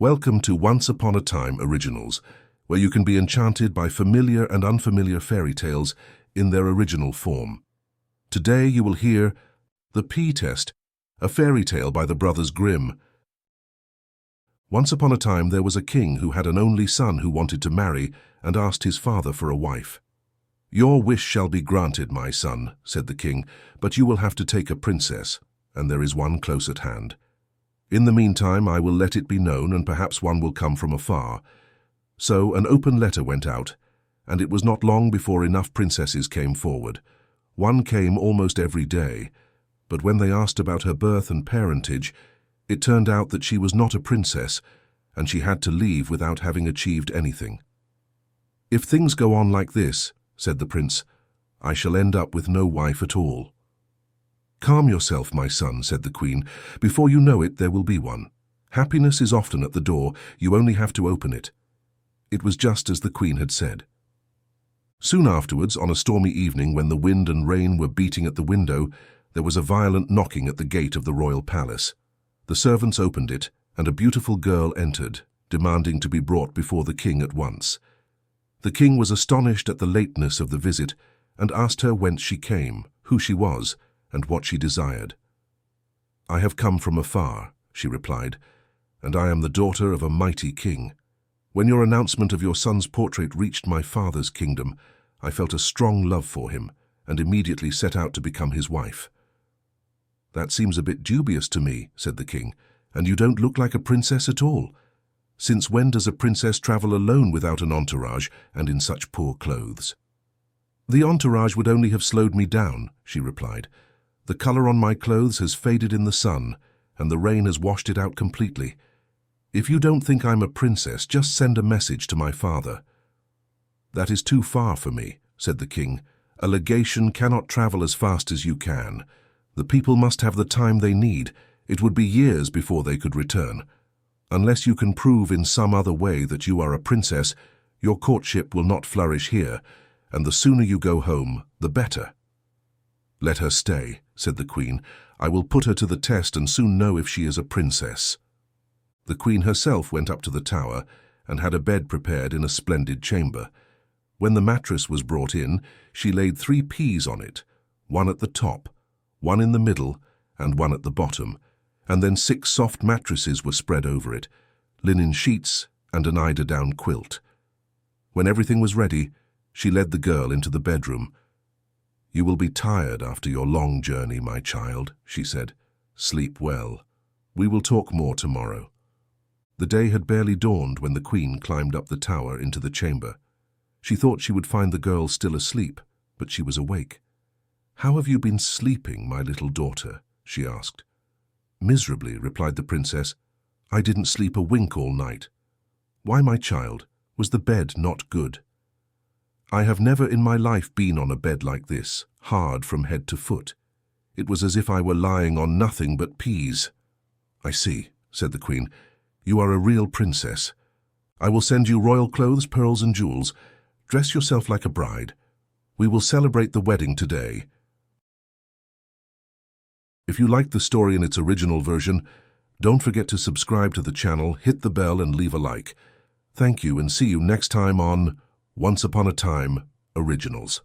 Welcome to Once Upon a Time Originals, where you can be enchanted by familiar and unfamiliar fairy tales in their original form. Today you will hear The Pea Test, a fairy tale by the brothers Grimm. Once upon a time there was a king who had an only son who wanted to marry and asked his father for a wife. "Your wish shall be granted, my son," said the king, "but you will have to take a princess, and there is one close at hand. In the meantime, I will let it be known, and perhaps one will come from afar." So an open letter went out, and it was not long before enough princesses came forward. One came almost every day, but when they asked about her birth and parentage, it turned out that she was not a princess, and she had to leave without having achieved anything. "If things go on like this," said the prince, "I shall end up with no wife at all." "Calm yourself, my son," said the queen. "Before you know it, there will be one. Happiness is often at the door, you only have to open it." It was just as the queen had said. Soon afterwards, on a stormy evening when the wind and rain were beating at the window, there was a violent knocking at the gate of the royal palace. The servants opened it, and a beautiful girl entered, demanding to be brought before the king at once. The king was astonished at the lateness of the visit, and asked her whence she came, who she was, and what she desired. "I have come from afar," she replied, "and I am the daughter of a mighty king. When your announcement of your son's portrait reached my father's kingdom, I felt a strong love for him, and immediately set out to become his wife." "That seems a bit dubious to me," said the king, "and you don't look like a princess at all. Since when does a princess travel alone without an entourage and in such poor clothes?" "The entourage would only have slowed me down," she replied. "The color on my clothes has faded in the sun, and the rain has washed it out completely. If you don't think I'm a princess, just send a message to my father." "That is too far for me," said the king. "A legation cannot travel as fast as you can. The people must have the time they need. It would be years before they could return. Unless you can prove in some other way that you are a princess, your courtship will not flourish here, and the sooner you go home, the better." "Let her stay," said the queen. "I will put her to the test and soon know if she is a princess." The queen herself went up to the tower and had a bed prepared in a splendid chamber. When the mattress was brought in, she laid 3 peas on it, one at the top, one in the middle, and one at the bottom, and then 6 soft mattresses were spread over it, linen sheets and an eider-down quilt. When everything was ready, she led the girl into the bedroom. "You will be tired after your long journey, my child," she said. "Sleep well. We will talk more tomorrow." The day had barely dawned when the queen climbed up the tower into the chamber. She thought she would find the girl still asleep, but she was awake. "How have you been sleeping, my little daughter?" she asked. "Miserably," replied the princess. "I didn't sleep a wink all night." "Why, my child, was the bed not good?" "I have never in my life been on a bed like this, hard from head to foot. It was as if I were lying on nothing but peas." "I see," said the queen. "You are a real princess. I will send you royal clothes, pearls and jewels. Dress yourself like a bride. We will celebrate the wedding today." If you liked the story in its original version, don't forget to subscribe to the channel, hit the bell and leave a like. Thank you, and see you next time on Once Upon a Time Originals.